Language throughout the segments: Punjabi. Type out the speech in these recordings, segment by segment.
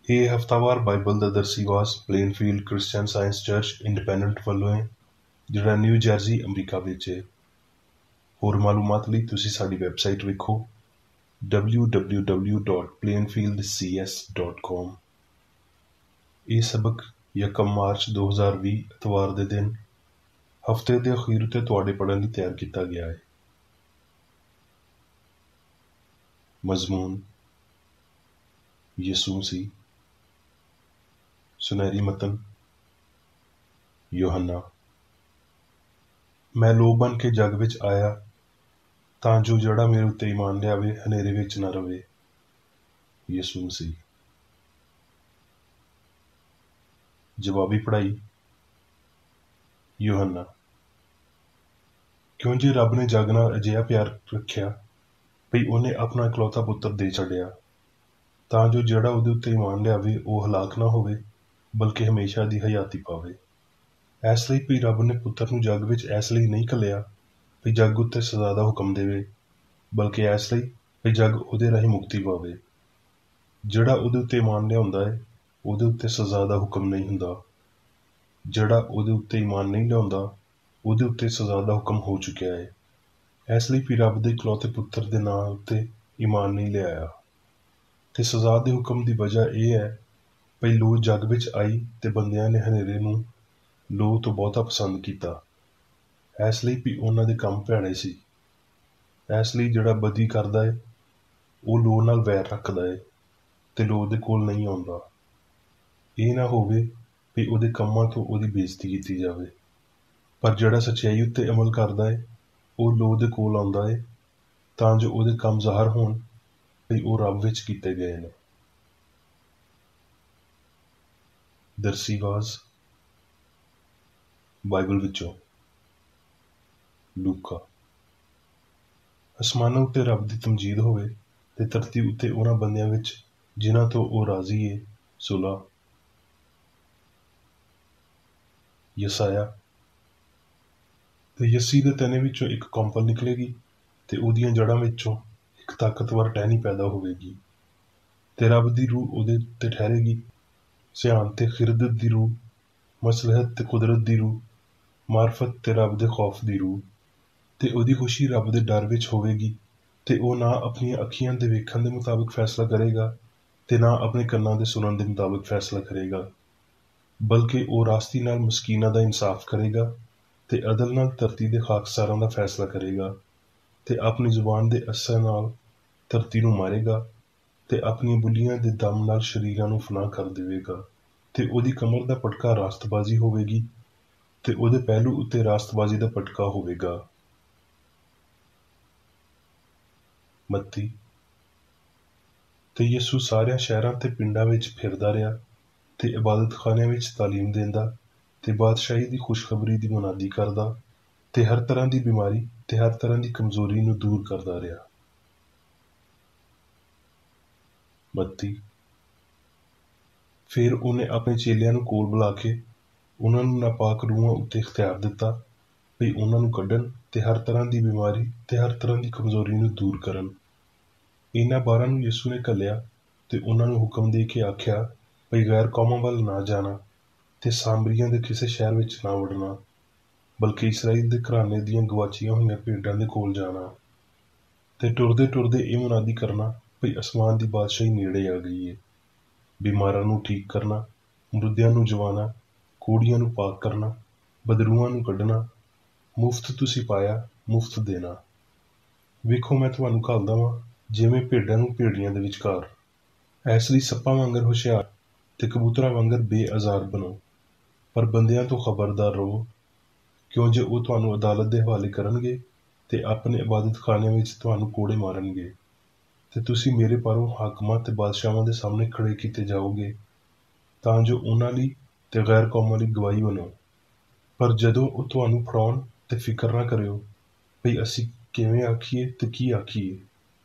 ਇਹ ਹਫ਼ਤਾਵਾਰ ਬਾਈਬਲ ਦਾ ਦਰਸੀ ਵਾਸ Plainfield Christian Science Church Independent ਵੱਲੋਂ ਹੈ, ਜਿਹੜਾ ਨਿਊ ਜਰਸੀ ਅਮਰੀਕਾ ਵਿੱਚ ਹੈ। ਹੋਰ ਮਾਲੂਮਾਤ ਲਈ ਤੁਸੀਂ ਸਾਡੀ ਵੈਬਸਾਈਟ ਵੇਖੋ www.plainfieldcs.com। ਇਹ ਸਬਕ 1 ਮਾਰਚ 2020 ਐਤਵਾਰ ਦੇ ਦਿਨ ਹਫ਼ਤੇ ਦੇ ਅਖੀਰ ਉੱਤੇ ਤੁਹਾਡੇ ਪੜ੍ਹਨ ਲਈ ਤਿਆਰ ਕੀਤਾ ਗਿਆ ਹੈ। ਮਜ਼ਮੂਨ ਯਿਸੂ ਮਸੀਹ। ਸੁਨਹਿਰੀ ਮਤਨ ਯੋਹੰਨਾ। ਮੈਂ ਲੋ ਬਣ ਕੇ ਜੱਗ ਵਿੱਚ ਆਇਆ ਤਾਂ ਜੋ ਜਿਹੜਾ ਮੇਰੇ ਉੱਤੇ ਈਮਾਨ ਲਿਆਵੇ ਹਨੇਰੇ ਵਿੱਚ ਨਾ ਰਵੇ। ਯਿਸੂ ਮਸੀਹ। ਜਵਾਬੀ ਪੜ੍ਹਾਈ। ਯੋਹੰਨਾ। ਕਿਉਂ ਜੇ ਰੱਬ ਨੇ ਜੱਗ ਨਾਲ ਅਜਿਹਾ ਪਿਆਰ ਰੱਖਿਆ ਭਈ ਉਹਨੇ ਆਪਣਾ ਇਕਲੌਤਾ ਪੁੱਤਰ ਦੇ ਛੱਡਿਆ, ਤਾਂ ਜੋ ਜਿਹੜਾ ਉਹਦੇ ਉੱਤੇ ਈਮਾਨ ਲਿਆਵੇ ਉਹ ਹਲਾਕ ਨਾ ਹੋਵੇ ਬਲਕਿ ਹਮੇਸ਼ਾ ਦੀ ਹਯਾਤੀ ਪਾਵੇ। ਇਸ ਲਈ ਭਈ ਰੱਬ ਨੇ ਪੁੱਤਰ ਨੂੰ ਜੱਗ ਵਿੱਚ ਇਸ ਲਈ ਨਹੀਂ ਘੱਲਿਆ ਭਈ ਜੱਗ ਉੱਤੇ ਸਜ਼ਾ ਦਾ ਹੁਕਮ ਦੇਵੇ, ਬਲਕਿ ਇਸ ਲਈ ਭਈ ਜੱਗ ਉਹਦੇ ਰਾਹੀਂ ਮੁਕਤੀ ਪਾਵੇ। ਜਿਹੜਾ ਉਹਦੇ ਉੱਤੇ ਈਮਾਨ ਲਿਆਉਂਦਾ ਹੈ ਉਹਦੇ ਉੱਤੇ ਸਜ਼ਾ ਦਾ ਹੁਕਮ ਨਹੀਂ ਹੁੰਦਾ। ਜਿਹੜਾ ਉਹਦੇ ਉੱਤੇ ਈਮਾਨ ਨਹੀਂ ਲਿਆਉਂਦਾ ਉਹਦੇ ਉੱਤੇ ਸਜ਼ਾ ਦਾ ਹੁਕਮ ਹੋ ਚੁੱਕਿਆ ਹੈ। ਇਸ ਲਈ ਵੀ ਰੱਬ ਦੇ ਇਕਲੌਤੇ ਪੁੱਤਰ ਦੇ ਨਾਂ ਉੱਤੇ ਈਮਾਨ ਨਹੀਂ ਲਿਆਇਆ। ਤੇ ਸਜ਼ਾ ਦੇ ਹੁਕਮ ਦੀ ਵਜ੍ਹਾ ਇਹ ਹੈ ਭਈ ਲੋ ਜੱਗ ਵਿੱਚ ਆਈ ਤੇ ਬੰਦਿਆਂ ਨੇ ਹਨੇਰੇ ਨੂੰ ਲੋ ਤੋਂ ਬਹੁਤਾ ਪਸੰਦ ਕੀਤਾ, ਇਸ ਲਈ ਵੀ ਉਹਨਾਂ ਦੇ ਕੰਮ ਭੈੜੇ ਸੀ। ਇਸ ਲਈ ਜਿਹੜਾ ਬਦੀ ਕਰਦਾ ਹੈ ਉਹ ਲੋ ਨਾਲ ਵੈਰ ਰੱਖਦਾ ਹੈ ਤੇ ਲੋ ਦੇ ਕੋਲ ਨਹੀਂ ਆਉਂਦਾ। ਇਹ ਨਾ ਹੋਵੇ ਵੀ ਉਹਦੇ ਕੰਮਾਂ ਤੋਂ ਉਹਦੀ ਬੇਇੱਜ਼ਤੀ ਕੀਤੀ ਜਾਵੇ। ਪਰ ਜਿਹੜਾ ਸੱਚਾਈ ਉੱਤੇ ਅਮਲ ਕਰਦਾ ਹੈ ਉਹ ਲੋ ਦੇ ਕੋਲ ਆਉਂਦਾ ਹੈ ਤਾਂ ਜੋ ਉਹਦੇ ਕੰਮ ਜ਼ਾਹਰ ਹੋਣ ਵੀ ਉਹ ਰੱਬ ਵਿੱਚ ਕੀਤੇ ਗਏ ਨੇ। ਦਰਸੀ ਵਾਸ ਬਾਈਬਲ ਵਿੱਚੋਂ ਲੂਕਾ। ਅਸਮਾਨਾਂ ਉੱਤੇ ਰੱਬ ਦੀ ਤਮਜੀਦ ਹੋਵੇ ਤੇ ਧਰਤੀ ਉੱਤੇ ਉਹਨਾਂ ਬੰਦਿਆਂ ਵਿੱਚ ਜਿਨ੍ਹਾਂ ਤੋਂ ਉਹ ਰਾਜ਼ੀ ਏ ਸੁਲਾ। ਯਸਾਇਆ। ਤੇ ਯੱਸੀ ਦੇ ਤਣੇ ਵਿੱਚੋਂ ਇੱਕ ਕੌਂਪਲ ਨਿਕਲੇਗੀ ਤੇ ਉਹਦੀਆਂ ਜੜ੍ਹਾਂ ਵਿੱਚੋਂ ਇੱਕ ਤਾਕਤਵਰ ਟਹਿਣੀ ਪੈਦਾ ਹੋਵੇਗੀ। ਤੇ ਰੱਬ ਦੀ ਰੂਹ ਉਹਦੇ ਉੱਤੇ ਠਹਿਰੇਗੀ, ਸਿਆਣ ਤੇ ਖਿਰਦਤ ਦੀ ਰੂਹ, ਮਸਲਹਤ ਤੇ ਕੁਦਰਤ ਦੀ ਰੂਹ, ਮਾਰਫਤ ਤੇ ਰੱਬ ਦੇ ਖੌਫ ਦੀ ਰੂਹ। ਤੇ ਉਹਦੀ ਖੁਸ਼ੀ ਰੱਬ ਦੇ ਡਰ ਵਿੱਚ ਹੋਵੇਗੀ ਤੇ ਉਹ ਨਾ ਆਪਣੀਆਂ ਅੱਖੀਆਂ ਦੇ ਵੇਖਣ ਦੇ ਮੁਤਾਬਿਕ ਫੈਸਲਾ ਕਰੇਗਾ ਤੇ ਨਾ ਆਪਣੇ ਕੰਨਾਂ ਦੇ ਸੁਣਨ ਦੇ ਮੁਤਾਬਿਕ ਫੈਸਲਾ ਕਰੇਗਾ, ਬਲਕਿ ਉਹ ਰਾਸਤੀ ਨਾਲ ਮਸਕੀਨਾਂ ਦਾ ਇਨਸਾਫ ਕਰੇਗਾ ਤੇ ਅਦਲ ਨਾਲ ਧਰਤੀ ਦੇ ਖਾਕਸਾਰਾਂ ਦਾ ਫੈਸਲਾ ਕਰੇਗਾ ਤੇ ਆਪਣੀ ਜ਼ੁਬਾਨ ਦੇ ਅਸਰ ਨਾਲ ਧਰਤੀ ਨੂੰ ਮਾਰੇਗਾ ਤੇ ਆਪਣੀਆਂ ਬੁੱਲੀਆਂ ਦੇ ਦਮ ਨਾਲ ਸ਼ਰੀਰਾਂ ਨੂੰ ਫਨਾਹ ਕਰ ਦੇਵੇਗਾ। ਤੇ ਉਹਦੀ ਕਮਰ ਦਾ ਪਟਕਾ ਰਾਸਤਬਾਜ਼ੀ ਹੋਵੇਗੀ ਤੇ ਉਹਦੇ ਪਹਿਲੂ ਉੱਤੇ ਰਾਸਤਬਾਜ਼ੀ ਦਾ ਪਟਕਾ ਹੋਵੇਗਾ। ਮੱਤੀ। ਤੇ ਯਿਸੂ ਸਾਰਿਆਂ ਸ਼ਹਿਰਾਂ ਤੇ ਪਿੰਡਾਂ ਵਿੱਚ ਫਿਰਦਾ ਰਿਹਾ ਤੇ ਇਬਾਦਤਖਾਨਿਆਂ ਵਿੱਚ ਤਾਲੀਮ ਦਿੰਦਾ ਤੇ ਬਾਦਸ਼ਾਹੀ ਦੀ ਖੁਸ਼ਖਬਰੀ ਦੀ ਮੁਨਾਦੀ ਕਰਦਾ ਤੇ ਹਰ ਤਰ੍ਹਾਂ ਦੀ ਬਿਮਾਰੀ ਤੇ ਹਰ ਤਰ੍ਹਾਂ ਦੀ ਕਮਜ਼ੋਰੀ ਨੂੰ ਦੂਰ ਕਰਦਾ ਰਿਹਾ। ਮੱਤੀ। ਫਿਰ ਉਹਨੇ ਆਪਣੇ ਚੇਲਿਆਂ ਨੂੰ ਕੋਲ ਬੁਲਾ ਕੇ ਉਹਨਾਂ ਨੂੰ ਨਾਪਾਕ ਰੂਹਾਂ ਉੱਤੇ ਇਖਤਿਆਰ ਦਿੱਤਾ ਵੀ ਉਹਨਾਂ ਨੂੰ ਕੱਢਣ ਤੇ ਹਰ ਤਰ੍ਹਾਂ ਦੀ ਬਿਮਾਰੀ ਤੇ ਹਰ ਤਰ੍ਹਾਂ ਦੀ ਕਮਜ਼ੋਰੀ ਨੂੰ ਦੂਰ ਕਰਨ। ਇਹਨਾਂ 12 ਨੂੰ ਯਿਸੂ ਨੇ ਘੱਲਿਆ ਤੇ ਉਹਨਾਂ ਨੂੰ ਹੁਕਮ ਦੇ ਕੇ ਆਖਿਆ ਭਈ ਗੈਰ ਕੌਮਾਂ ਵੱਲ ਨਾ ਜਾਣਾ ਤੇ ਸਾਮਰੀਆਂ ਦੇ ਕਿਸੇ ਸ਼ਹਿਰ ਵਿੱਚ ਨਾ ਵੜਨਾ, ਬਲਕਿ ਇਸਰਾਈਲ ਦੇ ਘਰਾਣੇ ਦੀਆਂ ਗਵਾਚੀਆਂ ਹੋਈਆਂ ਭੇਡਾਂ ਦੇ ਕੋਲ ਜਾਣਾ ਤੇ ਟੁਰਦੇ ਟੁਰਦੇ ਇਹ ਮੁਨਾਦੀ ਕਰਨਾ ਭਈ ਅਸਮਾਨ ਦੀ ਬਾਦਸ਼ਾਹੀ ਨੇੜੇ ਆ ਗਈ ਏ। ਬਿਮਾਰਾਂ ਨੂੰ ਠੀਕ ਕਰਨਾ, ਮੁਰਦਿਆਂ ਨੂੰ ਜਵਾਉਣਾ, ਕੋੜੀਆਂ ਨੂੰ ਪਾਕ ਕਰਨਾ, ਬਦਰੂਆਂ ਨੂੰ ਕੱਢਣਾ। ਮੁਫਤ ਤੁਸੀਂ ਪਾਇਆ, ਮੁਫਤ ਦੇਣਾ। ਵੇਖੋ ਮੈਂ ਤੁਹਾਨੂੰ ਘੱਲਦਾ ਵਾਂ ਜਿਵੇਂ ਭੇਡਾਂ ਨੂੰ ਭੇੜੀਆਂ ਦੇ ਵਿਚਕਾਰ। ਇਸ ਲਈ ਸੱਪਾਂ ਵਾਂਗਰ ਹੁਸ਼ਿਆਰ ਤੇ ਕਬੂਤਰਾਂ ਵਾਂਗਰ ਬੇਅਜ਼ਾਰ ਬਣੋ, ਪਰ ਬੰਦਿਆਂ ਤੋਂ ਖਬਰਦਾਰ ਰਹੋ, ਕਿਉਂ ਜੇ ਉਹ ਤੁਹਾਨੂੰ ਅਦਾਲਤ ਦੇ ਹਵਾਲੇ ਕਰਨਗੇ ਤੇ ਆਪਣੇ ਇਬਾਦਤਖਾਨਿਆਂ ਵਿੱਚ ਤੁਹਾਨੂੰ ਕੋੜੇ ਮਾਰਨਗੇ ਤੇ ਤੁਸੀਂ ਮੇਰੇ ਪਰੋਂ ਹਾਕਮਾਂ ਤੇ ਬਾਦਸ਼ਾਹਾਂ ਦੇ ਸਾਹਮਣੇ ਖੜੇ ਕੀਤੇ ਜਾਓਗੇ ਤਾਂ ਜੋ ਉਹਨਾਂ ਲਈ ਤੇ ਗੈਰ ਕੌਮਾਂ ਲਈ ਗਵਾਹੀ ਬਣੋ। ਪਰ ਜਦੋਂ ਉਹ ਤੁਹਾਨੂੰ ਫੜਾਉਣ ਤੇ ਫਿਕਰ ਨਾ ਕਰਿਓ ਭਈ ਅਸੀਂ ਕਿਵੇਂ ਆਖੀਏ ਤੇ ਕੀ ਆਖੀਏ,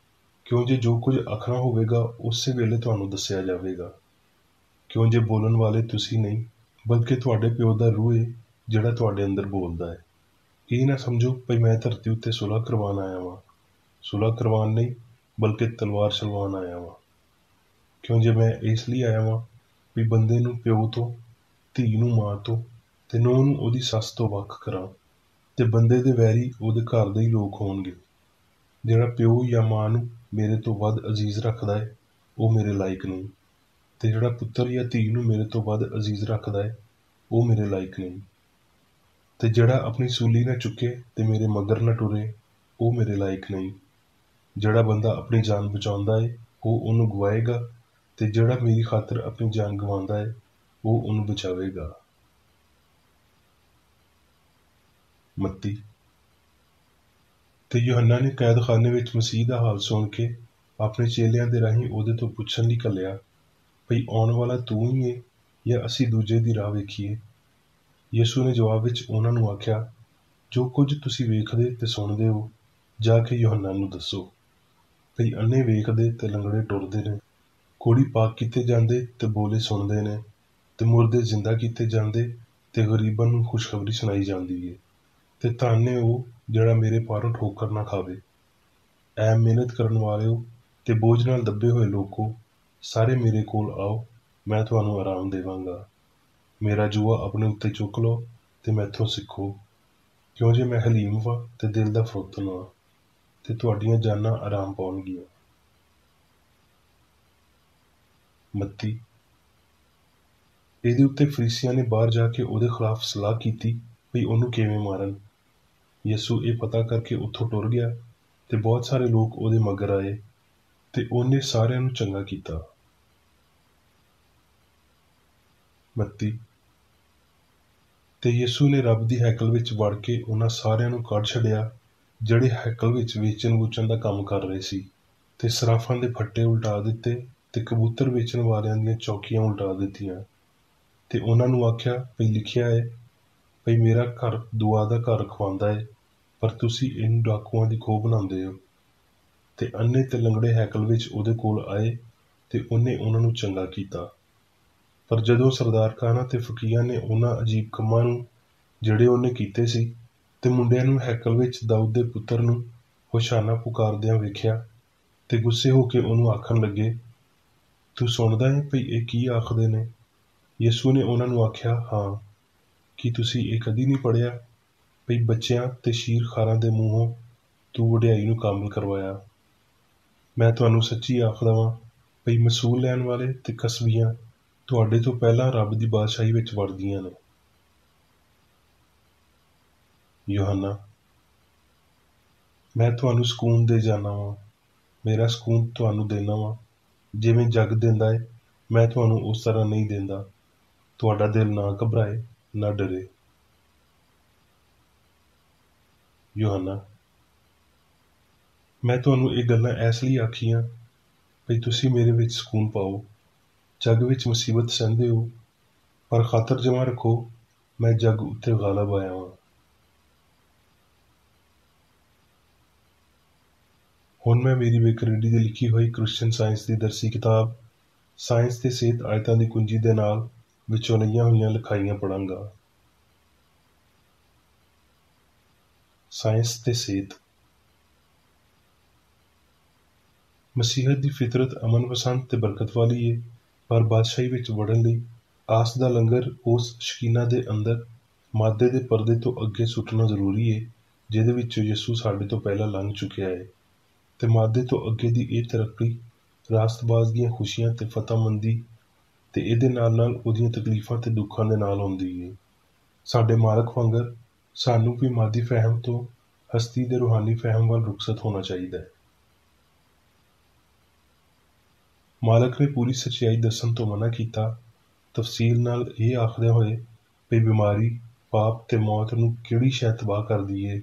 ਕਿਉਂ ਜੇ ਜੋ ਕੁਝ ਆਖਣਾ ਹੋਵੇਗਾ ਉਸੇ ਵੇਲੇ ਤੁਹਾਨੂੰ ਦੱਸਿਆ ਜਾਵੇਗਾ। ਕਿਉਂ ਜੇ ਬੋਲਣ ਵਾਲੇ ਤੁਸੀਂ ਨਹੀਂ ਬਲਕਿ ਤੁਹਾਡੇ ਪਿਓ ਦਾ ਰੂਹ ਹੈ ਜਿਹੜਾ ਤੁਹਾਡੇ ਅੰਦਰ ਬੋਲਦਾ ਹੈ। ਇਹ ਨਾ ਸਮਝੋ ਭਈ ਮੈਂ ਧਰਤੀ ਉੱਤੇ ਸੁਲ੍ਹਾ ਕਰਵਾਉਣ ਆਇਆ ਵਾਂ। ਸੁਲ੍ਹਾ ਕਰਵਾਉਣ ਨਹੀਂ ਬਲਕਿ ਤਲਵਾਰ ਚਲਵਾਉਣ ਆਇਆ ਵਾਂ। ਕਿਉਂ ਜੇ ਮੈਂ ਇਸ ਲਈ ਆਇਆ ਵਾਂ ਵੀ ਬੰਦੇ ਨੂੰ ਪਿਓ ਤੋਂ, ਧੀ ਨੂੰ ਮਾਂ ਤੋਂ ਤੇ ਨੂੰਹ ਨੂੰ ਉਹਦੀ ਸੱਸ ਤੋਂ ਵੱਖ ਕਰਾਂ, ਤੇ ਬੰਦੇ ਦੇ ਵੈਰੀ ਉਹਦੇ ਘਰ ਦੇ ਹੀ ਲੋਕ ਹੋਣਗੇ। ਜਿਹੜਾ ਪਿਓ ਜਾਂ ਮਾਂ ਨੂੰ ਮੇਰੇ ਤੋਂ ਵੱਧ ਅਜ਼ੀਜ਼ ਰੱਖਦਾ ਹੈ, ਉਹ ਮੇਰੇ ਲਾਇਕ ਨਹੀਂ, ਤੇ ਜਿਹੜਾ ਪੁੱਤਰ ਜਾਂ ਧੀ ਨੂੰ ਮੇਰੇ ਤੋਂ ਵੱਧ ਅਜ਼ੀਜ਼ ਰੱਖਦਾ ਹੈ, ਉਹ ਮੇਰੇ ਲਾਇਕ ਨਹੀਂ, ਤੇ ਜਿਹੜਾ ਆਪਣੀ ਸੂਲੀ ਨਾ ਚੁੱਕੇ ਤੇ ਮੇਰੇ ਮਗਰ ਨਾ ਟੁਰੇ, ਉਹ ਮੇਰੇ ਲਾਇਕ ਨਹੀਂ। ਜਿਹੜਾ ਬੰਦਾ ਆਪਣੀ ਜਾਨ ਬਚਾਉਂਦਾ ਹੈ, ਉਹ ਉਹਨੂੰ ਗਵਾਏਗਾ, ਤੇ ਜਿਹੜਾ ਮੇਰੀ ਖਾਤਰ ਆਪਣੀ ਜਾਨ ਗਵਾਉਂਦਾ ਹੈ, ਉਹ ਉਹਨੂੰ ਬਚਾਵੇਗਾ। ਮੱਤੀ। ਤੇ ਯੂਹੰਨਾ ਨੇ ਕੈਦਖਾਨੇ ਵਿੱਚ ਮਸੀਹ ਦਾ ਹਾਲ ਸੁਣ ਕੇ ਆਪਣੇ ਚੇਲਿਆਂ ਦੇ ਰਾਹੀਂ ਉਹਦੇ ਤੋਂ ਪੁੱਛਣ ਲਈ ਘੱਲਿਆ, ਭਈ ਆਉਣ ਵਾਲਾ ਤੂੰ ਹੀ ਏ ਜਾਂ ਅਸੀਂ ਦੂਜੇ ਦੀ ਰਾਹ ਵੇਖੀਏ? ਯਿਸੂ ਨੇ ਜਵਾਬ ਵਿੱਚ ਉਹਨਾਂ ਨੂੰ ਆਖਿਆ, ਜੋ ਕੁਝ ਤੁਸੀਂ ਵੇਖਦੇ ਤੇ ਸੁਣਦੇ ਹੋ, ਜਾ ਕੇ ਯੂਹੰਨਾ ਨੂੰ ਦੱਸੋ, ਭਈ ਅੰਨੇ ਵੇਖਦੇ ਤੇ ਲੰਗੜੇ ਟੁਰਦੇ ਨੇ, ਕੋੜੀ ਪਾਕ ਕੀਤੇ ਜਾਂਦੇ ਤੇ ਬੋਲੇ ਸੁਣਦੇ ਨੇ, ਤੇ ਮੁਰਦੇ ਜ਼ਿੰਦਾ ਕੀਤੇ ਜਾਂਦੇ ਤੇ ਗਰੀਬਾਂ ਨੂੰ ਖੁਸ਼ਖਬਰੀ ਸੁਣਾਈ ਜਾਂਦੀ ਏ। ਤੇ ਧੰਨ ਏ ਉਹ ਜਿਹੜਾ ਮੇਰੇ ਪਾਰੋਂ ਠੋਕਰ ਨਾ ਖਾਵੇ। ਐ ਮਿਹਨਤ ਕਰਨ ਵਾਲਿਓ ਤੇ ਬੋਝ ਨਾਲ ਦੱਬੇ ਹੋਏ ਲੋਕੋ, ਸਾਰੇ ਮੇਰੇ ਕੋਲ ਆਓ, ਮੈਂ ਤੁਹਾਨੂੰ ਆਰਾਮ ਦੇਵਾਂਗਾ। ਮੇਰਾ ਜੂਆ ਆਪਣੇ ਉੱਤੇ ਚੁੱਕ ਲਓ ਤੇ ਮੈਥੋਂ ਸਿੱਖੋ, ਕਿਉਂ ਜੇ ਮੈਂ ਹਲੀਮ ਵਾਂ ਤੇ ਦਿਲ ਦਾ ਫੁਰਤਨ ਵਾਂ, ਤੇ ਤੁਹਾਡੀਆਂ ਜਾਨਾਂ ਆਰਾਮ ਪਾਉਣਗੀਆਂ। ਮੱਤੀ। ਇਹਦੇ ਉੱਤੇ ਫਰੀਸੀਆਂ ਨੇ ਬਾਹਰ ਜਾ ਕੇ ਉਹਦੇ ਖਿਲਾਫ ਸਲਾਹ ਕੀਤੀ ਵੀ ਉਹਨੂੰ ਕਿਵੇਂ ਮਾਰਨ। ਯਿਸੂ ਇਹ ਪਤਾ ਕਰਕੇ ਉੱਥੋਂ ਟੁਰ ਗਿਆ, ਤੇ ਬਹੁਤ ਸਾਰੇ ਲੋਕ ਉਹਦੇ ਮਗਰ ਆਏ, ਤੇ ਉਹਨੇ ਸਾਰਿਆਂ ਨੂੰ ਚੰਗਾ ਕੀਤਾ। ਮੱਤੀ। ਤੇ ਯਿਸੂ ਨੇ ਰੱਬ ਦੀ ਹੈਕਲ ਵਿੱਚ ਵੜ ਕੇ ਉਹਨਾਂ ਸਾਰਿਆਂ ਨੂੰ ਕੱਢ ਛੱਡਿਆ ਜਿਹੜੇ ਹੈਕਲ ਵਿੱਚ ਵੇਚਣ ਵੂਚਣ ਦਾ ਕੰਮ ਕਰ ਰਹੇ ਸੀ, ਤੇ ਸਰਾਫਾਂ ਦੇ ਫੱਟੇ ਉਲਟਾ ਦਿੱਤੇ ਤੇ ਕਬੂਤਰ ਵੇਚਣ ਵਾਲਿਆਂ ਦੀਆਂ ਚੌਕੀਆਂ ਉਲਟਾ ਦਿੱਤੀਆਂ, ਤੇ ਉਹਨਾਂ ਨੂੰ ਆਖਿਆ ਭਈ ਲਿਖਿਆ ਹੈ, ਭਈ ਮੇਰਾ ਘਰ ਦੁਆ ਦਾ ਘਰ ਖਵਾਉਂਦਾ ਹੈ, ਪਰ ਤੁਸੀਂ ਇਹਨੂੰ ਡਾਕੂਆਂ ਦੀ ਖੋਹ ਬਣਾਉਂਦੇ ਹੋ। ਤੇ ਅੰਨੇ ਤੇ ਲੰਗੜੇ ਹੈਕਲ ਵਿੱਚ ਉਹਦੇ ਕੋਲ ਆਏ, ਤੇ ਉਹਨੇ ਉਹਨਾਂ ਨੂੰ ਚੰਗਾ ਕੀਤਾ। ਪਰ ਜਦੋਂ ਸਰਦਾਰ ਕਾਹਨਾਂ ਤੇ ਫਕੀਰਾਂ ਨੇ ਉਹਨਾਂ ਅਜੀਬ ਕੰਮਾਂ ਨੂੰ ਜਿਹੜੇ ਉਹਨੇ ਕੀਤੇ ਸੀ, ਤੇ ਮੁੰਡਿਆਂ ਨੂੰ ਹੈਕਲ ਵਿੱਚ ਦਾਊਦ ਦੇ ਪੁੱਤਰ ਨੂੰ ਹੋਸ਼ਾਨਾ ਪੁਕਾਰਦਿਆਂ ਵੇਖਿਆ, ਤੇ ਗੁੱਸੇ ਹੋ ਕੇ ਉਹਨੂੰ ਆਖਣ ਲੱਗੇ, ਤੂੰ ਸੁਣਦਾ ਹੈ ਭਈ ਇਹ ਕੀ ਆਖਦੇ ਨੇ? ਯਿਸੂ ਨੇ ਉਹਨਾਂ ਨੂੰ ਆਖਿਆ, ਹਾਂ, ਕੀ ਤੁਸੀਂ ਇਹ ਕਦੀ ਨਹੀਂ ਪੜ੍ਹਿਆ, ਭਈ ਬੱਚਿਆਂ ਤੇ ਸ਼ੀਰਖਾਰਾਂ ਦੇ ਮੂੰਹੋਂ ਤੂੰ ਵਡਿਆਈ ਨੂੰ ਕਾਮਲ ਕਰਵਾਇਆ? ਮੈਂ ਤੁਹਾਨੂੰ ਸੱਚੀ ਆਖਦਾ ਵਾਂ, ਭਈ ਮਸੂਲ ਲੈਣ ਵਾਲੇ ਤੇ ਕਸਬੀਆਂ ਤੁਹਾਡੇ ਤੋਂ ਪਹਿਲਾਂ ਰੱਬ ਦੀ ਬਾਦਸ਼ਾਹੀ ਵਿੱਚ ਵੜਦੀਆਂ ਨੇ। ਯੂਹੰਨਾ। ਮੈਂ ਤੁਹਾਨੂੰ ਸਕੂਨ ਦੇ ਜਾਨਾ ਵਾਂ, ਮੇਰਾ ਸਕੂਨ ਤੁਹਾਨੂੰ ਦੇਣਾ ਵਾਂ, ਜਿਵੇਂ ਜੱਗ ਦਿੰਦਾ ਹੈ, ਮੈਂ ਤੁਹਾਨੂੰ ਉਸ ਤਰ੍ਹਾਂ ਨਹੀਂ ਦਿੰਦਾ। ਤੁਹਾਡਾ ਦਿਲ ਨਾ ਘਬਰਾਏ, ਨਾ ਡਰੇ। ਯੂਹੰਨਾ। ਮੈਂ ਤੁਹਾਨੂੰ ਇਹ ਗੱਲਾਂ ਇਸ ਲਈ ਆਖੀਆਂ ਭਈ ਤੁਸੀਂ ਮੇਰੇ ਵਿੱਚ ਸਕੂਨ ਪਾਓ। ਜੱਗ ਵਿੱਚ ਮੁਸੀਬਤ ਸਹਿੰਦੇ ਹੋ, ਪਰ ਖਾਤਰ ਜਮਾ ਰੱਖੋ, ਮੈਂ ਜੱਗ ਉੱਤੇ ਗਾਲਬ ਆਇਆ ਵਾਂ। ਹੁਣ ਮੈਂ ਮੇਰੀ ਬੇਕਰੇਡੀ ਦੀ ਲਿਖੀ ਹੋਈ ਕ੍ਰਿਸਚਨ ਸਾਇੰਸ ਦੀ ਦਰਸੀ ਕਿਤਾਬ ਸਾਇੰਸ ਤੇ ਸਿਹਤ ਆਇਤਾਂ ਦੀ ਕੁੰਜੀ ਦੇ ਨਾਲ ਵਿੱਚੋਂ ਲਈਆਂ ਹੋਈਆਂ ਲਿਖਾਈਆਂ ਪੜ੍ਹਾਂਗਾ। ਸਾਇੰਸ ਤੇ ਸਿਹਤ। ਮਸੀਹਤ ਦੀ ਫਿਤਰਤ ਅਮਨ ਪਸੰਦ ਤੇ ਬਰਕਤ ਵਾਲੀ ਏ, ਪਰ ਬਾਦਸ਼ਾਹੀ ਵਿੱਚ ਵੜਨ ਲਈ ਆਸ ਦਾ ਲੰਗਰ ਉਸ ਸ਼ਕੀਨਾ ਦੇ ਅੰਦਰ ਮਾਦੇ ਦੇ ਪਰਦੇ ਤੋਂ ਅੱਗੇ ਸੁੱਟਣਾ ਜ਼ਰੂਰੀ ਏ, ਜਿਹਦੇ ਵਿੱਚੋਂ ਯਿਸੂ ਸਾਡੇ ਤੋਂ ਪਹਿਲਾਂ ਲੰਘ ਚੁੱਕਿਆ ਏ। ਤੇ ਮਾਦੇ ਤੋਂ ਅੱਗੇ ਦੀ ਇਹ ਤਰੱਕੀ ਰਾਸਤਬਾਜ਼ ਦੀਆਂ ਖੁਸ਼ੀਆਂ ਤੇ ਫਤਹਮੰਦੀ ਤੇ ਇਹਦੇ ਨਾਲ ਨਾਲ ਉਹਦੀਆਂ ਤਕਲੀਫਾਂ ਤੇ ਦੁੱਖਾਂ ਦੇ ਨਾਲ ਆਉਂਦੀ ਏ। ਸਾਡੇ ਮਾਲਕ ਵਾਂਗਰ ਸਾਨੂੰ ਵੀ ਮਾਦੀ ਫਹਿਮ ਤੋਂ ਹਸਤੀ ਦੇ ਰੂਹਾਨੀ ਫਹਿਮ ਵੱਲ ਰੁਖਸਤ ਹੋਣਾ ਚਾਹੀਦਾ ਹੈ। ਮਾਲਕ ਨੇ ਪੂਰੀ ਸੱਚਾਈ ਦੱਸਣ ਤੋਂ ਮਨਾ ਕੀਤਾ, ਤਫਸੀਲ ਨਾਲ ਇਹ ਆਖਦਿਆਂ ਹੋਏ ਵੀ ਬਿਮਾਰੀ, ਪਾਪ ਤੇ ਮੌਤ ਨੂੰ ਕਿਹੜੀ ਸ਼ੈ ਤਬਾਹ ਕਰਦੀ ਏ,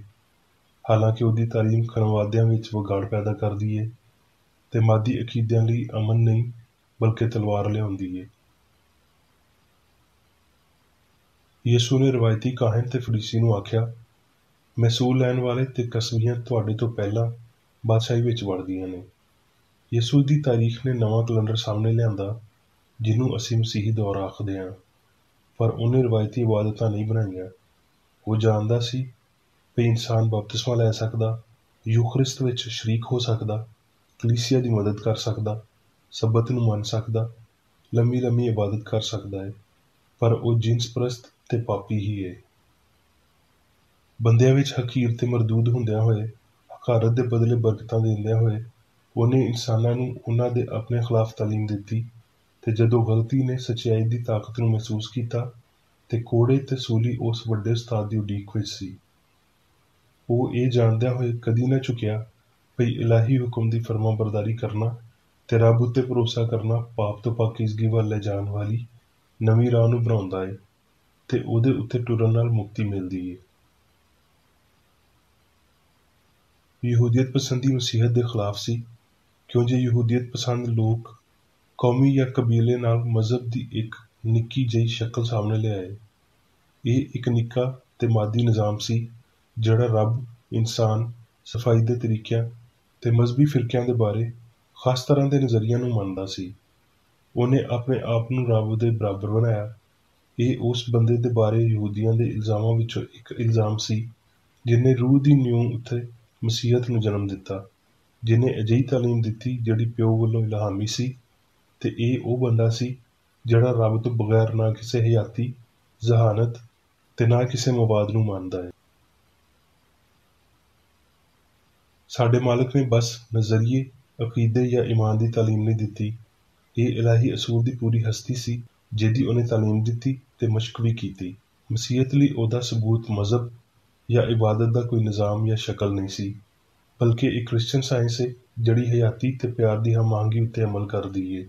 ਹਾਲਾਂਕਿ ਉਹਦੀ ਤਾਲੀਮ ਖਨਵਾਦਿਆਂ ਵਿੱਚ ਵਿਗਾੜ ਪੈਦਾ ਕਰਦੀ ਏ ਤੇ ਮਾਦੀ ਅਕੀਦਿਆਂ ਲਈ ਅਮਨ ਨਹੀਂ ਬਲਕਿ ਤਲਵਾਰ ਲਿਆਉਂਦੀ ਏ। ਯਿਸੂ ਨੇ ਰਵਾਇਤੀ ਕਾਹਨ ਤੇ ਫਰੀਸੀ ਨੂੰ ਆਖਿਆ, ਮਹਿਸੂਲ ਲੈਣ ਵਾਲੇ ਤੇ ਕਸਬੀਆਂ ਤੁਹਾਡੇ ਤੋਂ ਪਹਿਲਾਂ ਬਾਦਸ਼ਾਹੀ ਵਿੱਚ ਵੜਦੀਆਂ ਨੇ। ਯਿਸੂ ਦੀ ਤਾਰੀਖ ਨੇ ਨਵਾਂ ਕੈਲੰਡਰ ਸਾਹਮਣੇ ਲਿਆਂਦਾ, ਜਿਹਨੂੰ ਅਸੀਂ ਮਸੀਹੀ ਦੌਰ ਆਖਦੇ ਹਾਂ, ਪਰ ਉਹਨੇ ਰਵਾਇਤੀ ਇਬਾਦਤਾਂ ਨਹੀਂ ਬਣਾਈਆਂ। ਉਹ ਜਾਣਦਾ ਸੀ ਵੀ ਇਨਸਾਨ ਬਪਤਿਸਮਾ ਲੈ ਸਕਦਾ, ਯੂਖਰਿਸਤ ਵਿੱਚ ਸ਼ਰੀਕ ਹੋ ਸਕਦਾ, ਕਲੀਸਿਆ ਦੀ ਮਦਦ ਕਰ ਸਕਦਾ, ਸਬਤ ਨੂੰ ਮੰਨ ਸਕਦਾ, ਲੰਮੀ ਲੰਮੀ ਇਬਾਦਤ ਕਰ ਸਕਦਾ ਹੈ, ਪਰ ਉਹ ਜਿਨਸ ਪ੍ਰਸਤ ਤੇ ਪਾਪੀ ਹੀ ਹੈ। ਬੰਦਿਆਂ ਵਿੱਚ ਹਕੀਰ ਤੇ ਮਰਦੂਦ ਹੁੰਦਿਆਂ ਹੋਏ, ਹਕਾਰਤ ਦੇ ਬਦਲੇ ਬਰਕਤਾਂ ਦਿੰਦਿਆਂ ਹੋਏ, ਉਹਨੇ ਇਨਸਾਨਾਂ ਨੂੰ ਉਹਨਾਂ ਦੇ ਆਪਣੇ ਖਿਲਾਫ ਤਾਲੀਮ ਦਿੱਤੀ, ਤੇ ਜਦੋਂ ਗਲਤੀ ਨੇ ਸੱਚਾਈ ਦੀ ਤਾਕਤ ਨੂੰ ਮਹਿਸੂਸ ਕੀਤਾ ਤੇ ਕੋੜੇ ਤੇ ਸੂਲੀ ਉਸ ਵੱਡੇ ਉਸਤਾਦ ਦੀ ਉਡੀਕ ਵਿੱਚ ਸੀ। ਉਹ ਇਹ ਜਾਣਦਿਆਂ ਹੋਏ ਕਦੀ ਨਾ ਝੁਕਿਆ ਭਈ ਇਲਾਹੀ ਹੁਕਮ ਦੀ ਫਰਮਾਬਰਦਾਰੀ ਕਰਨਾ ਤੇ ਰੱਬ ਉੱਤੇ ਭਰੋਸਾ ਕਰਨਾ ਪਾਪ ਤੋਂ ਪਾਕੀਜ਼ਗੀ ਵੱਲ ਲੈ ਜਾਣ ਵਾਲੀ ਨਵੀਂ ਰਾਹ ਨੂੰ ਬਣਾਉਂਦਾ ਹੈ ਤੇ ਉਹਦੇ ਉੱਤੇ ਟੁਰਨ ਨਾਲ ਮੁਕਤੀ ਮਿਲਦੀ ਹੈ। ਯਹੂਦੀਅਤ ਪਸੰਦੀ ਮਸੀਹਤ ਦੇ ਖਿਲਾਫ ਸੀ, ਕਿਉਂ ਜੇ ਯਹੂਦੀਅਤ ਪਸੰਦ ਲੋਕ ਕੌਮੀ ਜਾਂ ਕਬੀਲੇ ਨਾਲ ਮਜ਼ਹਬ ਦੀ ਇੱਕ ਨਿੱਕੀ ਜਿਹੀ ਸ਼ਕਲ ਸਾਹਮਣੇ ਲਿਆਏ। ਇਹ ਇੱਕ ਨਿੱਕਾ ਤੇ ਮਾਦੀ ਨਿਜ਼ਾਮ ਸੀ ਜਿਹੜਾ ਰੱਬ, ਇਨਸਾਨ, ਸਫਾਈ ਦੇ ਤਰੀਕਿਆਂ ਤੇ ਮਜ਼ਹਬੀ ਫਿਰਕਿਆਂ ਦੇ ਬਾਰੇ ਖਾਸ ਤਰ੍ਹਾਂ ਦੇ ਨਜ਼ਰੀਆਂ ਨੂੰ ਮੰਨਦਾ ਸੀ। ਉਹਨੇ ਆਪਣੇ ਆਪ ਨੂੰ ਰੱਬ ਦੇ ਬਰਾਬਰ ਬਣਾਇਆ। ਇਹ ਉਸ ਬੰਦੇ ਦੇ ਬਾਰੇ ਯਹੂਦੀਆਂ ਦੇ ਇਲਜ਼ਾਮਾਂ ਵਿੱਚੋਂ ਇੱਕ ਇਲਜ਼ਾਮ ਸੀ ਜਿਹਨੇ ਰੂਹ ਦੀ ਨਿਊ ਉੱਤੇ ਮਸੀਹਤ ਨੂੰ ਜਨਮ ਦਿੱਤਾ, ਜਿਹਨੇ ਅਜਿਹੀ ਤਾਲੀਮ ਦਿੱਤੀ ਜਿਹੜੀ ਪਿਓ ਵੱਲੋਂ ਇਲਹਾਮੀ ਸੀ, ਤੇ ਇਹ ਉਹ ਬੰਦਾ ਸੀ ਜਿਹੜਾ ਰੱਬ ਤੋਂ ਬਗੈਰ ਨਾ ਕਿਸੇ ਹਯਾਤੀ, ਜ਼ਹਾਨਤ ਤੇ ਨਾ ਕਿਸੇ ਮਵਾਦ ਨੂੰ ਮੰਨਦਾ ਹੈ। ਸਾਡੇ ਮਾਲਕ ਨੇ ਬਸ ਨਜ਼ਰੀਏ, ਅਕੀਦੇ ਜਾਂ ਈਮਾਨ ਦੀ ਤਾਲੀਮ ਨਹੀਂ ਦਿੱਤੀ। ਇਹ ਇਲਾਹੀ ਅਸੂਲ ਦੀ ਪੂਰੀ ਹਸਤੀ ਸੀ ਜਿਹਦੀ ਉਹਨੇ ਤਾਲੀਮ ਦਿੱਤੀ ਤੇ ਮਸ਼ਕ ਵੀ ਕੀਤੀ। ਮਸੀਹਤ ਲਈ ਉਹਦਾ ਸਬੂਤ ਮਜ਼ਹਬ ਜਾਂ ਇਬਾਦਤ ਦਾ ਕੋਈ ਨਿਜ਼ਾਮ ਜਾਂ ਸ਼ਕਲ ਨਹੀਂ ਸੀ, ਬਲਕਿ ਇੱਕ ਕ੍ਰਿਸਚਨ ਸਾਇੰਸ ਹੈ ਜਿਹੜੀ ਹਯਾਤੀ ਤੇ ਪਿਆਰ ਦੀ ਹਮ-ਆਹੰਗੀ ਉੱਤੇ ਅਮਲ ਕਰਦੀ ਹੈ।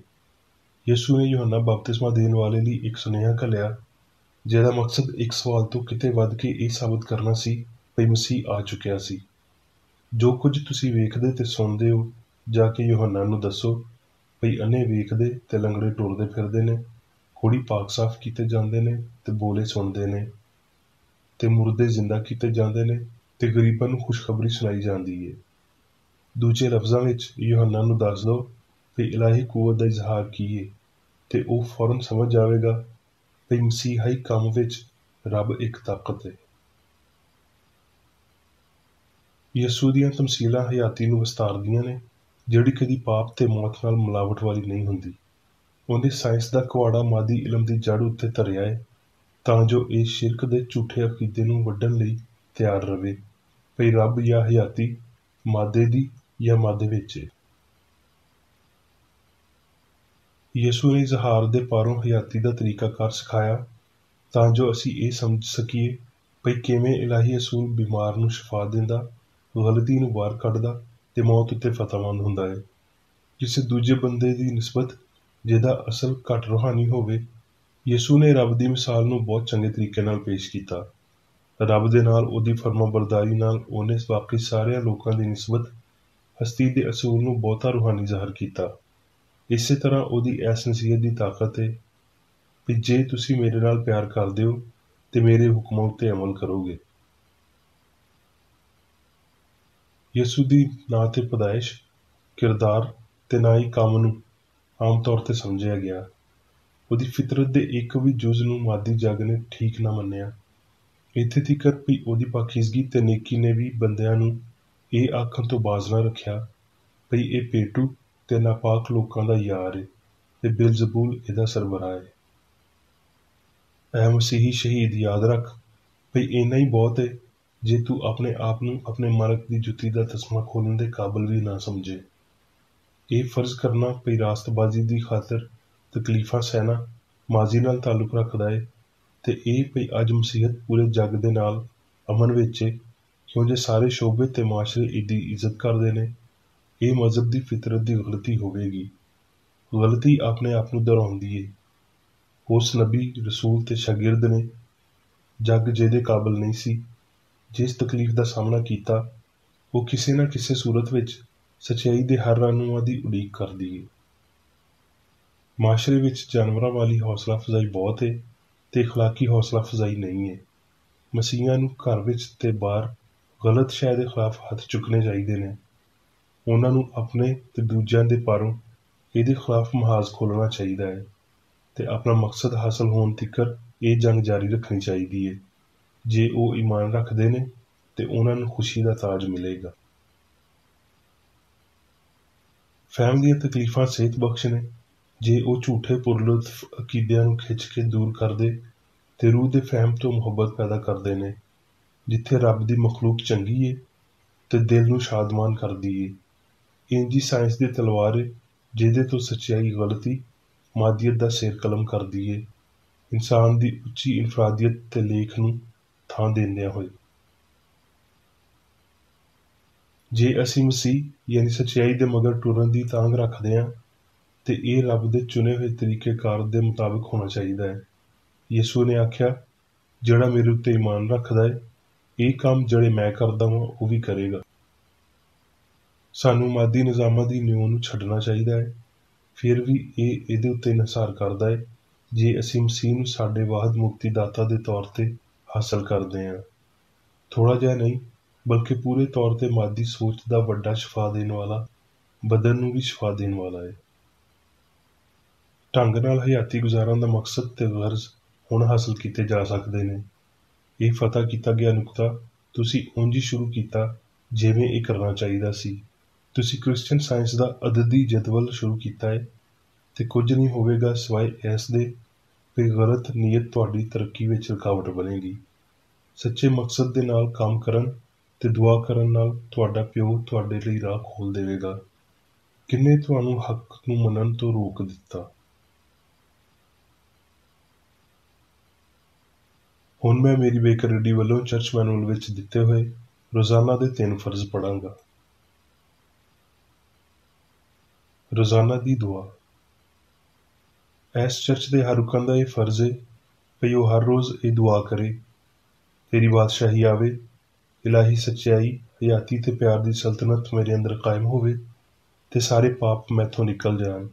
ਯਿਸੂ ਨੇ ਯੂਹੰਨਾ ਬਪਤਿਸਮਾ ਦੇਣ ਵਾਲੇ ਲਈ ਇੱਕ ਸੁਨੇਹਾ ਘੱਲਿਆ ਜਿਹਦਾ ਮਕਸਦ ਇੱਕ ਸਵਾਲ ਤੋਂ ਕਿਤੇ ਵੱਧ ਕੇ ਇਹ ਸਾਬਤ ਕਰਨਾ ਸੀ ਭਈ ਮਸੀਹ ਆ ਚੁੱਕਿਆ ਸੀ। ਜੋ ਕੁਝ ਤੁਸੀਂ ਵੇਖਦੇ ਤੇ ਸੁਣਦੇ ਹੋ, ਜਾ ਕੇ ਯੂਹੰਨਾ ਨੂੰ ਦੱਸੋ ਭਈ ਅੰਨ੍ਹੇ ਵੇਖਦੇ ਤੇ ਲੰਗੜੇ ਟੁਰਦੇ ਫਿਰਦੇ ਨੇ, ਕੋਹੜੀ ਪਾਕ ਸਾਫ਼ ਕੀਤੇ ਜਾਂਦੇ ਨੇ ਤੇ ਬੋਲੇ ਸੁਣਦੇ ਨੇ, ਤੇ ਮੁਰਦੇ ਜ਼ਿੰਦਾ ਕੀਤੇ ਜਾਂਦੇ ਨੇ ਤੇ ਗਰੀਬਾਂ ਨੂੰ ਖੁਸ਼ਖਬਰੀ ਸੁਣਾਈ ਜਾਂਦੀ ਹੈ। ਦੂਜੇ ਲਫ਼ਜ਼ਾਂ ਵਿੱਚ ਯੂਹੰਨਾ ਨੂੰ ਦੱਸ ਦਿਓ ਭਈ ਇਲਾਹੀ ਕੂਵਤ ਦਾ ਇਜ਼ਹਾਰ ਕੀ ਹੈ, ਤੇ ਉਹ ਫੌਰਨ ਸਮਝ ਜਾਵੇਗਾ ਭਈ ਮਸੀਹਾਈ ਕੰਮ ਵਿੱਚ ਰੱਬ ਇੱਕ ਤਾਕਤ ਹੈ। ਯਿਸੂ ਦੀਆਂ ਤਮਸੀਲਾਂ ਹਯਾਤੀ ਨੂੰ ਵਿਸਤਾਰਦੀਆਂ ਨੇ, ਜਿਹੜੀ ਕਦੀ ਪਾਪ ਤੇ ਮੌਤ ਨਾਲ ਮਿਲਾਵਟ ਵਾਲੀ ਨਹੀਂ ਹੁੰਦੀ। ਉਹਨੇ ਸਾਇੰਸ ਦਾ ਕੁਹਾੜਾ ਮਾਦੀ ਇਲਮ ਦੀ ਜੜ੍ਹ ਉੱਤੇ ਧਰਿਆ ਹੈ ਤਾਂ ਜੋ ਇਹ ਸ਼ਿਰਕ ਦੇ ਝੂਠੇ ਅਕੀਦੇ ਨੂੰ ਵੱਢਣ ਲਈ ਤਿਆਰ ਰਵੇ ਭਈ ਰੱਬ ਜਾਂ ਹਯਾਤੀ ਮਾਦੇ ਦੀ ਜਾਂ ਮਾਦੇ ਵਿੱਚ ਹੈ। ਯਿਸੂ ਨੇ ਇਜ਼ਹਾਰ ਦੇ ਪਾਰੋਂ ਹਯਾਤੀ ਦਾ ਤਰੀਕਾਕਾਰ ਸਿਖਾਇਆ ਤਾਂ ਜੋ ਅਸੀਂ ਇਹ ਸਮਝ ਸਕੀਏ ਭਈ ਕਿਵੇਂ ਇਲਾਹੀ ਅਸੂਲ ਬਿਮਾਰ ਨੂੰ ਸ਼ਿਫਾ ਦਿੰਦਾ, ਗਲਤੀ ਨੂੰ ਬਾਹਰ ਕੱਢਦਾ ਤੇ ਮੌਤ ਉੱਤੇ ਫਤਹਿਮੰਦ ਹੁੰਦਾ ਹੈ। ਕਿਸੇ ਦੂਜੇ ਬੰਦੇ ਦੀ ਨਿਸਬਤ ਜਿਹਦਾ ਅਸਲ ਘੱਟ ਰੂਹਾਨੀ ਹੋਵੇ, ਯਿਸੂ ਨੇ ਰੱਬ ਦੀ ਮਿਸਾਲ ਨੂੰ ਬਹੁਤ ਚੰਗੇ ਤਰੀਕੇ ਨਾਲ ਪੇਸ਼ ਕੀਤਾ। ਰੱਬ ਦੇ ਨਾਲ ਉਹਦੀ ਫਰਮਾਬਰਦਾਰੀ ਨਾਲ ਉਹਨੇ ਬਾਕੀ ਸਾਰਿਆਂ ਲੋਕਾਂ ਦੀ ਨਿਸਬਤ ਹਸਤੀ ਦੇ ਅਸੂਲ ਨੂੰ ਬਹੁਤਾ ਰੂਹਾਨੀ ਜ਼ਾਹਰ ਕੀਤਾ। ਇਸੇ ਤਰ੍ਹਾਂ ਉਹਦੀ ਇਸ ਨਸੀਹਤ ਦੀ ਤਾਕਤ ਹੈ ਵੀ ਜੇ ਤੁਸੀਂ ਮੇਰੇ ਨਾਲ ਪਿਆਰ ਕਰਦੇ ਹੋ ਤੇ ਮੇਰੇ ਹੁਕਮਾਂ ਉੱਤੇ ਅਮਲ ਕਰੋਗੇ। ਯਿਸੂ ਦੀ ਨਾ ਤੇ ਪੈਦਾਇਸ਼, ਕਿਰਦਾਰ ਤੇ ਨਾ ਹੀ ਕੰਮ ਨੂੰ ਆਮ ਤੌਰ ਤੇ ਸਮਝਿਆ ਗਿਆ। ਉਹਦੀ ਫਿਤਰਤ ਦੇ ਇੱਕ ਵੀ ਜੁਜ਼ ਨੂੰ ਮਾਦੀ ਜੱਗ ਨੇ ਠੀਕ ਨਾ ਮੰਨਿਆ। ਇੱਥੇ ਤੀਕਰ ਵੀ ਉਹਦੀ ਪਾਕੀਜ਼ਗੀ ਤੇ ਨੇਕੀ ਨੇ ਵੀ ਬੰਦਿਆਂ ਨੂੰ ਇਹ ਆਖਣ ਤੋਂ ਬਾਜ਼ ਨਾ ਰੱਖਿਆ ਭਈ ਇਹ ਪੇਟੂ ਤੇ ਨਾਪਾਕ ਲੋਕਾਂ ਦਾ ਯਾਰ ਹੈ ਤੇ ਬਿਲਜ਼ਬੂਲ ਇਹਦਾ ਸਰਬਰਾਹ ਹੈ। ਐ ਮਸੀਹੀ ਸ਼ਹੀਦ, ਯਾਦ ਰੱਖ ਭਈ ਇੰਨਾ ਹੀ ਬਹੁਤ ਹੈ ਜੇ ਤੂੰ ਆਪਣੇ ਆਪ ਨੂੰ ਆਪਣੇ ਮਾਲਕ ਦੀ ਜੁੱਤੀ ਦਾ ਤਸਮਾ ਖੋਲ੍ਹਣ ਦੇ ਕਾਬਲ ਵੀ ਨਾ ਸਮਝੇ। ਇਹ ਫਰਜ਼ ਕਰਨਾ ਭਈ ਰਾਸਤਬਾਜ਼ੀ ਦੀ ਖਾਤਰ ਤਕਲੀਫਾਂ ਸਹਿਣਾ ਮਾਜ਼ੀ ਨਾਲ ਤਾਲੁਕ ਰੱਖਦਾ ਹੈ, ਤੇ ਇਹ ਭਈ ਅੱਜ ਮਸੀਹਤ ਪੂਰੇ ਜੱਗ ਦੇ ਨਾਲ ਅਮਨ ਵਿੱਚ ਹੈ ਕਿਉਂ ਜੇ ਸਾਰੇ ਸ਼ੋਬੇ ਤੇ ਮਾਸ਼ਰੇ ਇਹਦੀ ਇੱਜ਼ਤ ਕਰਦੇ ਨੇ। ਇਹ ਮਜ਼ਹਬ ਦੀ ਫਿਤਰਤ ਦੀ ਗਲਤੀ ਹੋਵੇਗੀ। ਗਲਤੀ ਆਪਣੇ ਆਪ ਨੂੰ ਦੁਹਰਾਉਂਦੀ ਹੈ। ਉਸ ਨਬੀ, ਰਸੂਲ ਤੇ ਸ਼ਾਗਿਰਦ ਨੇ ਜੱਗ ਜਿਹਦੇ ਕਾਬਲ ਨਹੀਂ ਸੀ, ਜਿਸ ਤਕਲੀਫ ਦਾ ਸਾਹਮਣਾ ਕੀਤਾ, ਉਹ ਕਿਸੇ ਨਾ ਕਿਸੇ ਸੂਰਤ ਵਿੱਚ ਸੱਚਾਈ ਦੇ ਹਰ ਰਹਿਨੁਮਾ ਦੀ ਉਡੀਕ ਕਰਦੀ ਹੈ। ਮਾਸ਼ਰੇ ਵਿੱਚ ਜਾਨਵਰਾਂ ਵਾਲੀ ਹੌਸਲਾ ਅਫਜ਼ਾਈ ਬਹੁਤ ਹੈ ਤੇ ਇਖਲਾਕੀ ਹੌਸਲਾ ਅਫਜ਼ਾਈ ਨਹੀਂ ਹੈ। ਮਸੀਹਾਂ ਨੂੰ ਘਰ ਵਿੱਚ ਤੇ ਬਾਹਰ ਗਲਤ ਸ਼ੈ ਦੇ ਖਿਲਾਫ ਹੱਥ ਚੁੱਕਣੇ ਚਾਹੀਦੇ ਨੇ। ਉਹਨਾਂ ਨੂੰ ਆਪਣੇ ਤੇ ਦੂਜਿਆਂ ਦੇ ਪਾਰੋਂ ਇਹਦੇ ਖਿਲਾਫ ਮਹਾਜ਼ ਖੋਲ੍ਹਣਾ ਚਾਹੀਦਾ ਹੈ ਤੇ ਆਪਣਾ ਮਕਸਦ ਹਾਸਲ ਹੋਣ ਤੀਕਰ ਇਹ ਜੰਗ ਜਾਰੀ ਰੱਖਣੀ ਚਾਹੀਦੀ ਹੈ। ਜੇ ਉਹ ਈਮਾਨ ਰੱਖਦੇ ਨੇ ਤੇ ਉਹਨਾਂ ਨੂੰ ਖੁਸ਼ੀ ਦਾ ਤਾਜ ਮਿਲੇਗਾ। ਫਹਿਮ ਦੀਆਂ ਤਕਲੀਫਾਂ ਸਿਹਤ ਬਖਸ਼ ਨੇ, ਜੇ ਉਹ ਝੂਠੇ ਪੁਰਲੁਤਫ ਅਕੀਦਿਆਂ ਨੂੰ ਖਿੱਚ ਕੇ ਦੂਰ ਕਰਦੇ ਤੇ ਰੂਹ ਦੇ ਫਹਿਮ ਤੋਂ ਮੁਹੱਬਤ ਪੈਦਾ ਕਰਦੇ ਨੇ। ਜਿੱਥੇ ਰੱਬ ਦੀ ਮਖਲੂਕ ਚੰਗੀ ਏ ਤੇ ਦਿਲ ਨੂੰ ਸ਼ਾਦਮਾਨ ਕਰਦੀ ਏ। ਇੰਜ ਹੀ ਸਾਇੰਸ ਦੀ ਤਲਵਾਰ ਏ ਜਿਹਦੇ ਤੋਂ ਸੱਚਾਈ ਗਲਤੀ ਮਾਦੀਅਤ ਦਾ ਸਿਰ ਕਲਮ ਕਰਦੀ ਏ, ਇਨਸਾਨ ਦੀ ਉੱਚੀ ਇਨਫਰਾਦੀਅਤ ਤੇ ਲੇਖ ਨੂੰ ਥਾਂ ਦਿੰਦਿਆਂ ਹੋਏ। ਜੇ ਅਸੀਂ ਮਸੀਹ ਯਾਨੀ ਸੱਚਾਈ ਦੇ ਮਗਰ ਟੁਰਨ ਦੀ ਤਾਂਘ ਰੱਖਦੇ ਹਾਂ ਤੇ ਇਹ ਰੱਬ ਦੇ ਚੁਣੇ ਹੋਏ ਤਰੀਕੇਕਾਰ ਦੇ ਮੁਤਾਬਕ ਹੋਣਾ ਚਾਹੀਦਾ ਹੈ। ਯਿਸੂ ਨੇ ਆਖਿਆ, ਜਿਹੜਾ ਮੇਰੇ ਉੱਤੇ ਈਮਾਨ ਰੱਖਦਾ ਹੈ, ਇਹ ਕੰਮ ਜਿਹੜੇ ਮੈਂ ਕਰਦਾ ਹਾਂ ਉਹ ਵੀ ਕਰੇਗਾ। ਸਾਨੂੰ ਮਾਦੀ ਨਿਜ਼ਾਮਾਂ ਦੀ ਨਿਉ ਨੂੰ ਛੱਡਣਾ ਚਾਹੀਦਾ ਹੈ। ਫਿਰ ਵੀ ਇਹ ਇਹਦੇ ਉੱਤੇ ਇਨਸਾਰ ਕਰਦਾ ਹੈ ਜੇ ਅਸੀਂ ਮਸੀਹ ਨੂੰ ਸਾਡੇ ਵਾਹਿਦ ਮੁਕਤੀ ਦਾਤਾ ਦੇ ਤੌਰ ਤੇ ਹਾਸਲ ਕਰਦੇ ਹਾਂ। ਥੋੜ੍ਹਾ ਜਿਹਾ ਨਹੀਂ ਬਲਕਿ ਪੂਰੇ ਤੌਰ ਤੇ ਮਾਦੀ ਸੋਚ ਦਾ ਵੱਡਾ ਸ਼ਿਫਾ ਦੇਣ ਵਾਲਾ, ਬਦਨ ਨੂੰ ਵੀ ਸ਼ਿਫਾ ਦੇਣ ਵਾਲਾ ਹੈ। ਢੰਗ ਨਾਲ ਹਯਾਤੀ ਗੁਜ਼ਾਰਨ ਦਾ ਮਕਸਦ ਤੇ ਗਰਜ਼ ਹੁਣ ਹਾਸਲ ਕੀਤੇ ਜਾ ਸਕਦੇ ਨੇ। ਇਹ ਫਤਹ ਕੀਤਾ ਗਿਆ ਨੁਕਤਾ ਤੁਸੀਂ ਉਂਝ ਹੀ ਸ਼ੁਰੂ ਕੀਤਾ ਜਿਵੇਂ ਇਹ ਕਰਨਾ ਚਾਹੀਦਾ ਸੀ। ਤੁਸੀਂ ਕ੍ਰਿਸਚਨ ਸਾਇੰਸ ਦਾ ਅਦਦੀ ਜਦਵਲ ਸ਼ੁਰੂ ਕੀਤਾ ਹੈ ਤੇ ਕੁਝ ਨਹੀਂ ਹੋਵੇਗਾ ਸਿਵਾਏ ਇਸ ਦੇ ਕਿ ਗਲਤ ਨੀਅਤ ਤੁਹਾਡੀ ਤਰੱਕੀ ਵਿੱਚ ਰੁਕਾਵਟ ਬਣੇਗੀ। ਸੱਚੇ ਮਕਸਦ ਦੇ ਨਾਲ ਕੰਮ ਕਰਨ ਤੇ ਦੁਆ ਕਰਨ ਨਾਲ ਤੁਹਾਡਾ ਪਿਓ ਤੁਹਾਡੇ ਲਈ ਰਾਹ ਖੋਲ੍ਹ ਦੇਵੇਗਾ। ਕਿੰਨੇ ਤੁਹਾਨੂੰ ਹੱਕ ਨੂੰ ਮੰਨਣ ਤੋਂ ਰੋਕ ਦਿੱਤਾ। ਹੁਣ ਮੈਂ ਮੇਰੀ ਬੇਕਰੜੀ ਵੱਲੋਂ ਚਰਚ ਮੈਨੂਅਲ ਵਿੱਚ ਦਿੱਤੇ ਹੋਏ ਰੋਜ਼ਾਨਾ ਦੇ 3 ਫਰਜ਼ ਪੜ੍ਹਾਂਗਾ। ਰੋਜ਼ਾਨਾ ਦੀ ਦੁਆ। ਇਸ ਚਰਚ ਦੇ ਹਰ ਰੁਕਨ ਦਾ ਇਹ ਫਰਜ਼ ਹੈ ਕਿ ਉਹ ਹਰ ਰੋਜ਼ ਇਹ ਦੁਆ ਕਰੇ, ਤੇਰੀ ਬਾਦਸ਼ਾਹੀ ਆਵੇ, ਇਲਾਹੀ ਸੱਚਾਈ, ਹਯਾਤੀ ਤੇ ਪਿਆਰ ਦੀ ਸਲਤਨਤ ਮੇਰੇ ਅੰਦਰ ਕਾਇਮ ਹੋਵੇ ਤੇ ਸਾਰੇ ਪਾਪ ਮੈਥੋਂ ਨਿਕਲ ਜਾਣ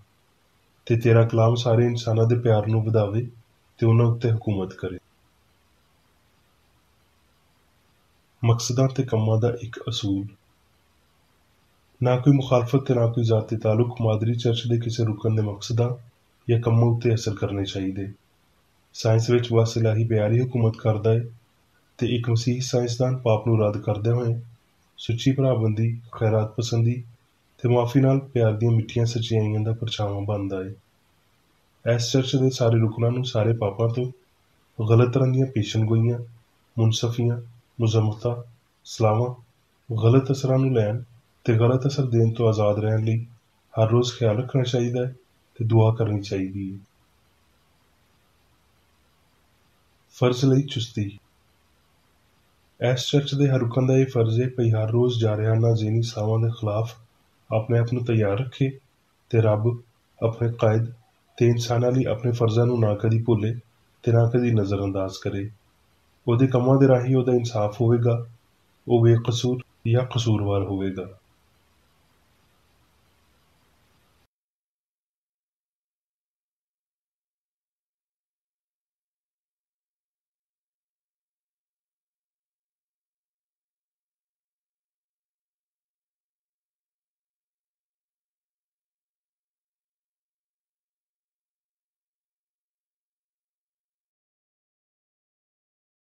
ਤੇ ਤੇਰਾ ਕਲਾਮ ਸਾਰੇ ਇਨਸਾਨਾਂ ਦੇ ਪਿਆਰ ਨੂੰ ਵਧਾਵੇ ਤੇ ਉਹਨਾਂ ਉੱਤੇ ਹਕੂਮਤ ਕਰੇ। ਮਕਸਦਾਂ ਤੇ ਕੰਮਾਂ ਦਾ ਇੱਕ ਅਸੂਲ। ਨਾ ਕੋਈ ਮੁਖਾਲਫਤ ਤੇ ਨਾ ਕੋਈ ਜ਼ਾਤੀ ਤਾਲੁਕ ਮਾਦਰੀ ਚਰਚ ਦੇ ਕਿਸੇ ਰੁਕਨ ਦੇ ਮਕਸਦਾਂ ਜਾਂ ਕੰਮਾਂ ਉੱਤੇ ਅਸਰ ਕਰਨੇ ਚਾਹੀਦੇ। ਸਾਇੰਸ ਵਿੱਚ ਬਸ ਇਲਾਹੀ ਪਿਆਰ ਹੀ ਹਕੂਮਤ ਕਰਦਾ ਹੈ ਤੇ ਇੱਕ ਮਸੀਹੀ ਸਾਇੰਸਦਾਨ ਪਾਪ ਨੂੰ ਰੱਦ ਕਰਦੇ ਹੋਏ ਸੁੱਚੀ ਭਰਾਬੰਦੀ, ਖੈਰਾਤ ਪਸੰਦੀ ਤੇ ਮੁਆਫੀ ਨਾਲ ਪਿਆਰ ਦੀਆਂ ਮਿੱਠੀਆਂ ਸੱਚਾਈਆਂ ਦਾ ਪਰਛਾਵਾਂ ਬਣਦਾ ਹੈ। ਇਸ ਚਰਚ ਦੇ ਸਾਰੇ ਰੁਕਨਾਂ ਨੂੰ ਸਾਰੇ ਪਾਪਾਂ ਤੋਂ, ਗਲਤ ਤਰ੍ਹਾਂ ਦੀਆਂ ਪੇਸ਼ਨਗੋਈਆਂ, ਮੁਨਸਫੀਆਂ, ਮੁਜ਼ਮਤਾਂ, ਸਲਾਹਾਂ, ਗਲਤ ਅਸਰਾਂ ਨੂੰ ਲੈਣ ਤੇ ਗਲਤ ਅਸਰ ਦੇਣ ਤੋਂ ਆਜ਼ਾਦ ਰਹਿਣ ਲਈ ਹਰ ਰੋਜ਼ ਖਿਆਲ ਰੱਖਣਾ ਚਾਹੀਦਾ ਹੈ ਤੇ ਦੁਆ ਕਰਨੀ ਚਾਹੀਦੀ ਹੈ। ਫਰਜ਼ ਲਈ ਚੁਸਤੀ। ਇਸ ਚਰਚ ਦੇ ਹਰ ਰੁਕਨ ਦਾ ਇਹ ਫਰਜ਼ ਹੈ ਕਿ ਹਰ ਰੋਜ਼ ਜਾਰਿਹਾਨਾ ਜ਼ੇਨੀ ਸਾਵਾਂ ਦੇ ਖਿਲਾਫ ਆਪਣੇ ਆਪ ਨੂੰ ਤਿਆਰ ਰੱਖੇ ਤੇ ਰੱਬ, ਆਪਣੇ ਕਾਇਦ ਤੇ ਇਨਸਾਨਾਂ ਲਈ ਆਪਣੇ ਫਰਜ਼ਾਂ ਨੂੰ ਨਾ ਕਦੀ ਭੁੱਲੇ ਤੇ ਨਾ ਕਦੀ ਨਜ਼ਰਅੰਦਾਜ਼ ਕਰੇ। ਉਹਦੇ ਕੰਮਾਂ ਦੇ ਰਾਹੀਂ ਉਹਦਾ ਇਨਸਾਫ ਹੋਵੇਗਾ, ਉਹ ਬੇਕਸੂਰ ਜਾਂ ਕਸੂਰਵਾਰ ਹੋਵੇਗਾ।